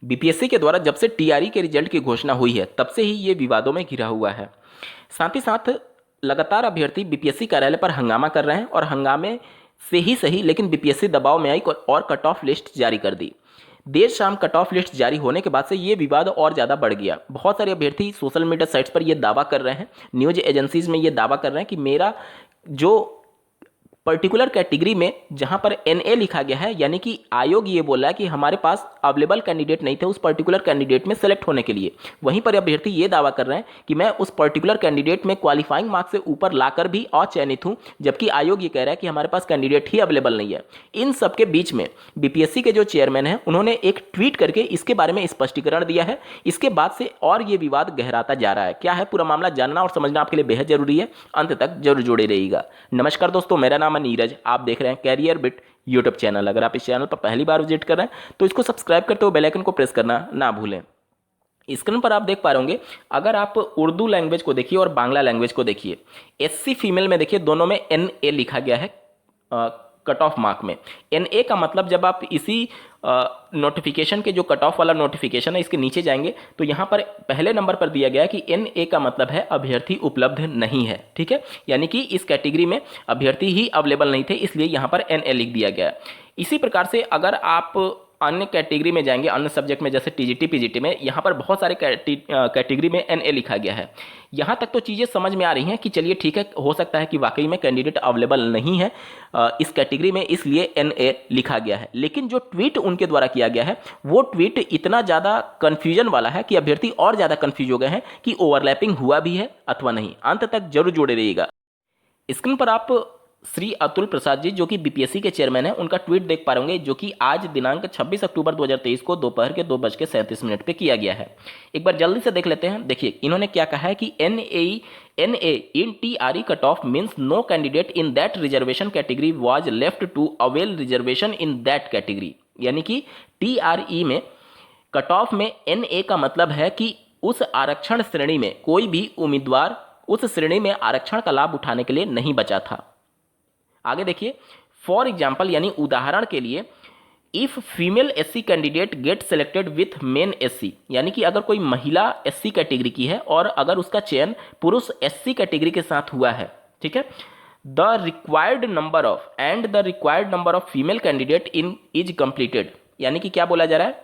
BPSC के द्वारा जब से टीआरई के रिजल्ट की घोषणा हुई है तब से ही ये विवादों में घिरा हुआ है। साथ ही साथ लगातार अभ्यर्थी बीपीएससी कार्यालय पर हंगामा कर रहे हैं और हंगामे से ही सही लेकिन बीपीएससी दबाव में आई और कट ऑफ लिस्ट जारी कर दी। देर शाम कट ऑफ लिस्ट जारी होने के बाद से ये विवाद और ज़्यादा बढ़ गया। बहुत सारे अभ्यर्थी सोशल मीडिया साइट्स पर यह दावा कर रहे हैं, न्यूज एजेंसीज में ये दावा कर रहे हैं कि मेरा जो पर्टिकुलर कैटेगरी में जहां पर एनए लिखा गया है, यानी कि आयोग ये बोला है कि हमारे पास अवेलेबल कैंडिडेट नहीं थे उस पर्टिकुलर कैंडिडेट में सेलेक्ट होने के लिए। वहीं पर अभ्यर्थी ये दावा कर रहे हैं कि मैं उस पर्टिकुलर कैंडिडेट में क्वालिफाइंग मार्क्स से ऊपर लाकर भी अचयनित हूं, जबकि आयोग ये कह रहा है कि हमारे पास कैंडिडेट ही अवेलेबल नहीं है। इन सबके बीच में बीपीएससी के जो चेयरमैन हैं उन्होंने एक ट्वीट करके इसके बारे में स्पष्टीकरण दिया है। इसके बाद से और ये विवाद गहराता जा रहा है। क्या है पूरा मामला, जानना और समझना आपके लिए बेहद जरूरी है। अंत तक जरूर जुड़े रहिएगा। नमस्कार दोस्तों, मेरा नाम है नीरज, आप देख रहे हैं कैरियर बिट यूट्यूब चैनल। अगर आप इस चैनल पर पहली बार विजिट कर रहे हैं तो इसको सब्सक्राइब करते हुए बेल आइकन को प्रेस करना ना भूलें। स्क्रीन पर आप देख पा रहे होंगे, अगर आप उर्दू लैंग्वेज को देखिए और बांग्ला लैंग्वेज को देखिए, एससी फीमेल में देखिए दोनों में एनए लिखा गया है कट ऑफ मार्क में। एनए का मतलब जब आप इसी नोटिफिकेशन के जो कट ऑफ वाला नोटिफिकेशन है इसके नीचे जाएंगे तो यहाँ पर पहले नंबर पर दिया गया है कि एनए का मतलब है अभ्यर्थी उपलब्ध नहीं है। ठीक है, यानी कि इस कैटेगरी में अभ्यर्थी ही अवेलेबल नहीं थे, इसलिए यहाँ पर एनए लिख दिया गया है। इसी प्रकार से अगर आप अन्य कैटेगरी में जाएंगे, अन्य सब्जेक्ट में जैसे टीजीटी पीजीटी में, यहाँ पर बहुत सारे कैटेगरी में एनए लिखा गया है। यहाँ तक तो चीज़ें समझ में आ रही हैं कि चलिए ठीक है, हो सकता है कि वाकई में कैंडिडेट अवेलेबल नहीं है इस कैटेगरी में, इसलिए एनए लिखा गया है। लेकिन जो ट्वीट उनके द्वारा किया गया है वो ट्वीट इतना ज़्यादा कन्फ्यूजन वाला है कि अभ्यर्थी और ज़्यादा कन्फ्यूज हो गए हैं कि ओवरलैपिंग हुआ भी है अथवा नहीं। अंत तक जरूर जुड़े रहिएगा। स्क्रीन पर आप श्री अतुल प्रसाद जी जो कि बीपीएससी के चेयरमैन हैं उनका ट्वीट देख पा रहे होंगे, जो कि आज दिनांक 26 अक्टूबर 2023 को दोपहर के 2:37 पे किया गया है। एक बार जल्दी से देख लेते हैं। देखिए इन्होंने क्या कहा है कि NA in TRE cut off means no candidate in that reservation category was left to avail reservation in that category. यानी कि टीआरई में कट ऑफ में एनए का मतलब है कि उस आरक्षण श्रेणी में कोई भी उम्मीदवार उस श्रेणी में आरक्षण का लाभ उठाने के लिए नहीं बचा था। आगे देखिए, फॉर एग्जाम्पल यानी उदाहरण के लिए, if female SC candidate get selected with main SC, यानी कि अगर कोई महिला एससी कैटेगरी की है और अगर उसका चयन पुरुष एससी कैटेगरी के साथ हुआ है, ठीक है, the required number of female candidate in is completed. यानी कि क्या बोला जा रहा है,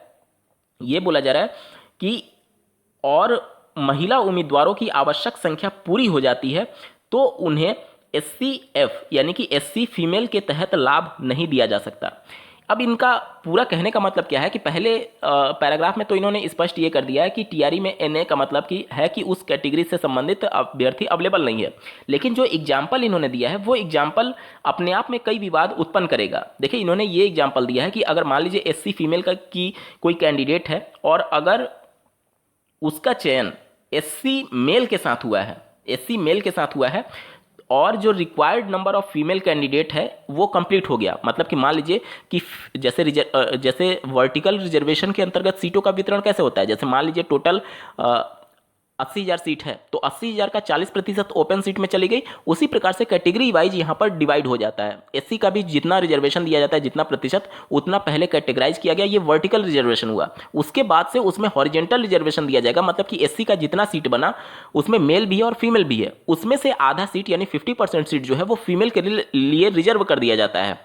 ये बोला जा रहा है कि और महिला उम्मीदवारों की आवश्यक संख्या पूरी हो जाती है तो उन्हें SCF यानी कि एससी फीमेल के तहत लाभ नहीं दिया जा सकता। अब इनका पूरा कहने का मतलब क्या है कि पहले पैराग्राफ में तो इन्होंने स्पष्ट ये कर दिया है कि टीआरई में एनए का मतलब है कि उस कैटेगरी से संबंधित अभ्यर्थी अवेलेबल नहीं है। लेकिन जो एग्जाम्पल इन्होंने दिया है वो एग्जाम्पल अपने आप में कई विवाद उत्पन्न करेगा। देखिए इन्होंने ये एग्जाम्पल दिया है कि अगर मान लीजिए एससी फीमेल की कोई कैंडिडेट है और अगर उसका चयन एससी मेल के साथ हुआ है और जो required number of female candidate है वो कंप्लीट हो गया, मतलब कि मान लीजिए कि जैसे वर्टिकल रिजर्वेशन के अंतर्गत सीटों का वितरण कैसे होता है, जैसे मान लीजिए टोटल 80,000 सीट है तो 80,000 का 40% ओपन सीट में चली गई। उसी प्रकार से कैटेगरी वाइज यहाँ पर डिवाइड हो जाता है। एससी का भी जितना रिजर्वेशन दिया जाता है, जितना प्रतिशत, उतना पहले कैटेगराइज किया गया, ये वर्टिकल रिजर्वेशन हुआ। उसके बाद से उसमें हॉरिजेंटल रिजर्वेशन दिया जाएगा, मतलब कि एससी का जितना सीट बना उसमें मेल भी है और फीमेल भी है, उसमें से आधा सीट यानी 50% सीट जो है वो फीमेल के लिए रिजर्व कर दिया जाता है।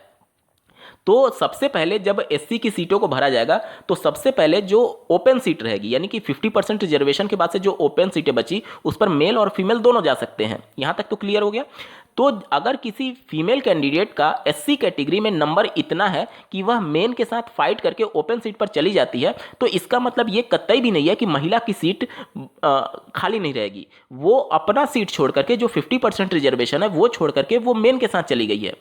तो सबसे पहले जब एससी की सीटों को भरा जाएगा तो सबसे पहले जो ओपन सीट रहेगी, यानी कि 50% रिजर्वेशन के बाद से जो ओपन सीटें बची उस पर मेल और फीमेल दोनों जा सकते हैं। यहां तक तो क्लियर हो गया। तो अगर किसी फीमेल कैंडिडेट का एससी कैटेगरी में नंबर इतना है कि वह मेन के साथ फाइट करके ओपन सीट पर चली जाती है तो इसका मतलब ये कतई भी नहीं है कि महिला की सीट खाली नहीं रहेगी। वो अपना सीट छोड़ करके जो 50% रिजर्वेशन है वो छोड़ करके वो मेन के साथ चली गई है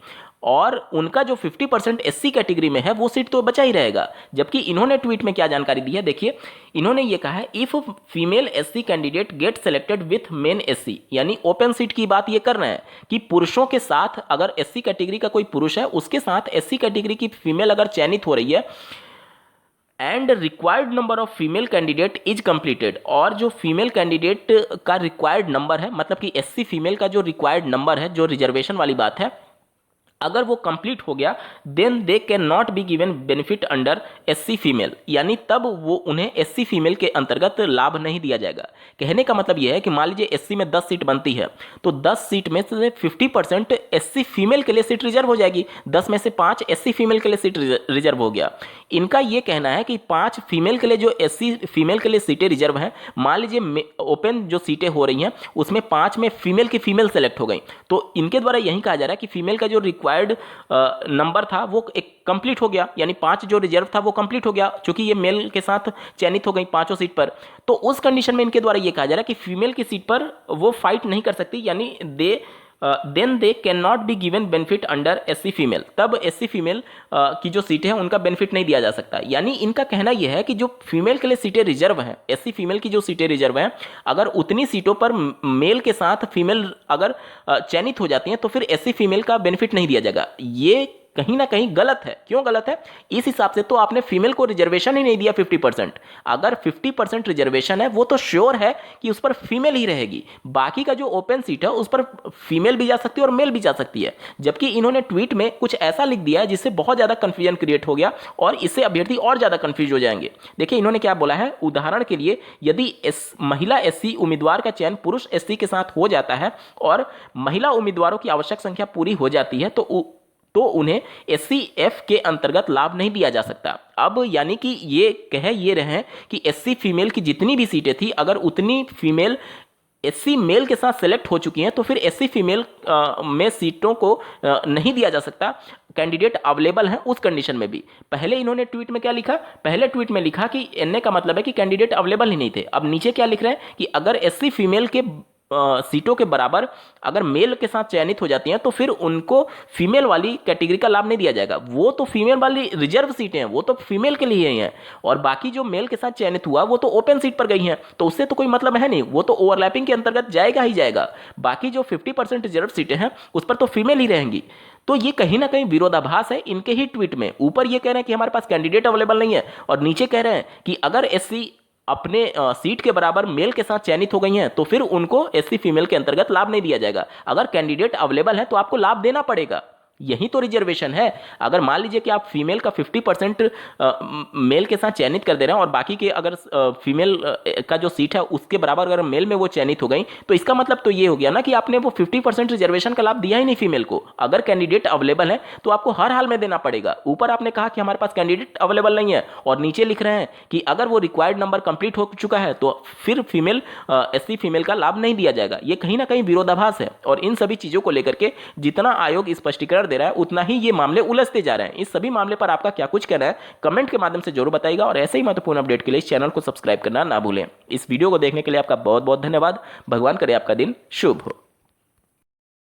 और उनका जो 50% एससी कैटेगरी में है वो सीट तो बचा ही रहेगा। जबकि इन्होंने ट्वीट में क्या जानकारी दी है, देखिए इन्होंने ये कहा है, if female SC candidate get selected with main SC, यानी ओपन सीट की बात ये कर रहे हैं कि पुरुषों के साथ अगर एससी कैटेगरी का कोई पुरुष है उसके साथ एससी कैटेगरी की फीमेल अगर चयनित हो रही है and required number of female candidate is completed, और जो फीमेल कैंडिडेट का रिक्वायर्ड नंबर है, मतलब कि एससी फीमेल का जो रिक्वायर्ड नंबर है, जो रिजर्वेशन वाली बात है, अगर वो कंप्लीट हो गया then they can not be given benefit under SC female, यानी तब वो उन्हें एससी फीमेल के अंतर्गत लाभ नहीं दिया जाएगा। कहने का मतलब यह है कि मान लीजिए एससी में 10 सीट बनती है तो 10 सीट में से 50% एससी फीमेल के लिए सीट रिजर्व हो जाएगी, 10 में से 5 एससी फीमेल के लिए सीट रिजर्व हो गया। इनका ये कहना है कि 5 फीमेल के लिए जो एससी फीमेल के लिए सीटें रिजर्व हैं, मान लीजिए ओपन जो सीटें हो रही हैं उसमें 5 में फीमेल सेलेक्ट हो गई, तो इनके द्वारा यही कहा जा रहा है कि फीमेल का जो रिक्वायर्ड नंबर था वो एक कंप्लीट हो गया, यानी 5 जो रिजर्व था वो कंप्लीट हो गया क्योंकि ये मेल के साथ चयनित हो गई 5 सीट पर। तो उस कंडीशन में इनके द्वारा ये कहा जा रहा है कि फीमेल की सीट पर वो फाइट नहीं कर सकती, यानी then they can not be given benefit under SC female, तब एससी फीमेल की जो सीटें हैं उनका बेनिफिट नहीं दिया जा सकता। यानी इनका कहना यह है कि जो फीमेल के लिए सीटें रिजर्व हैं, एससी फीमेल की जो सीटें रिजर्व हैं, अगर उतनी सीटों पर मेल के साथ फीमेल अगर चयनित हो जाती हैं तो फिर एससी फीमेल का बेनिफिट नहीं दिया जाएगा। ये कहीं ना कहीं गलत है। क्यों गलत है? इस हिसाब से तो आपने फीमेल को रिजर्वेशन ही नहीं दिया 50%। अगर 50% रिजर्वेशन है वो तो श्योर है कि उस पर फीमेल ही रहेगी, बाकी का जो ओपन सीट है उस पर फीमेल भी जा सकती है और मेल भी जा सकती है। जबकि इन्होंने ट्वीट में कुछ ऐसा लिख दिया है जिससे बहुत ज्यादा कंफ्यूजन क्रिएट हो गया और इससे अभ्यर्थी और ज्यादा कंफ्यूज हो जाएंगे। देखिए इन्होंने क्या बोला है, उदाहरण के लिए यदि महिला एससी उम्मीदवार का चयन पुरुष एससी के साथ हो जाता है और महिला उम्मीदवारों की आवश्यक संख्या पूरी हो जाती है तो उन्हें एससी-एफ के अंतर्गत लाभ नहीं दिया जा सकता। अब यानी कि ये कह ये रहे हैं कि एससी फीमेल की जितनी भी सीटें थी अगर उतनी फीमेल एससी मेल के साथ सेलेक्ट हो चुकी हैं तो फिर एससी फीमेल में सीटों को नहीं दिया जा सकता, कैंडिडेट अवेलेबल हैं उस कंडीशन में भी। पहले इन्होंने ट्वीट में क्या लिखा, पहले ट्वीट में लिखा कि एनए का मतलब है कि कैंडिडेट अवेलेबल ही नहीं थे। अब नीचे क्या लिख रहे हैं कि अगर एससी फीमेल के सीटों के बराबर अगर मेल के साथ चयनित हो जाती हैं तो फिर उनको फीमेल वाली कैटेगरी का लाभ नहीं दिया जाएगा। वो तो फीमेल वाली रिजर्व सीटें हैं, वो तो फीमेल के लिए ही हैं, और बाकी जो मेल के साथ चयनित हुआ वो तो ओपन सीट पर गई हैं, तो उससे तो कोई मतलब है नहीं, वो तो ओवरलैपिंग के अंतर्गत जाएगा ही जाएगा। बाकी जो 50% रिजर्व सीटें हैं उस पर तो फीमेल ही रहेंगी। तो ये कहीं ना कहीं विरोधाभास है इनके ही ट्वीट में। ऊपर ये कह रहे हैं कि हमारे पास कैंडिडेट अवेलेबल नहीं है और नीचे कह रहे हैं कि अगर एससी अपने सीट के बराबर मेल के साथ चयनित हो गई हैं तो फिर उनको एससी फीमेल के अंतर्गत लाभ नहीं दिया जाएगा। अगर कैंडिडेट अवेलेबल है तो आपको लाभ देना पड़ेगा, यही तो रिजर्वेशन है। अगर मान लीजिए कि आप फीमेल का 50% मेल के साथ चयनित कर दे रहे हैं और बाकी के अगर फीमेल का जो सीट है उसके बराबर अगर मेल में वो चयनित हो गई तो इसका मतलब तो ये हो गया ना कि आपने वो 50% रिजर्वेशन का लाभ दिया ही नहीं फीमेल को। अगर कैंडिडेट अवेलेबल है तो आपको हर हाल में देना पड़ेगा। ऊपर आपने कहा कि हमारे पास कैंडिडेट अवेलेबल नहीं है और नीचे लिख रहे हैं कि अगर वो रिक्वायर्ड नंबर कंप्लीट हो चुका है तो फिर फीमेल एससी फीमेल का लाभ नहीं दिया जाएगा। ये कहीं ना कहीं विरोधाभास है और इन सभी चीजों को लेकर के जितना आयोग स्पष्टीकरण दे रहा है उतना ही ये मामले उलझते जा रहे हैं। इस सभी मामले पर आपका क्या कुछ कहना है कमेंट के माध्यम से जरूर बताइएगा और ऐसे ही महत्वपूर्ण अपडेट के लिए इस चैनल को सब्सक्राइब करना ना भूलें। इस वीडियो को देखने के लिए आपका बहुत बहुत धन्यवाद। भगवान करे आपका दिन शुभ हो।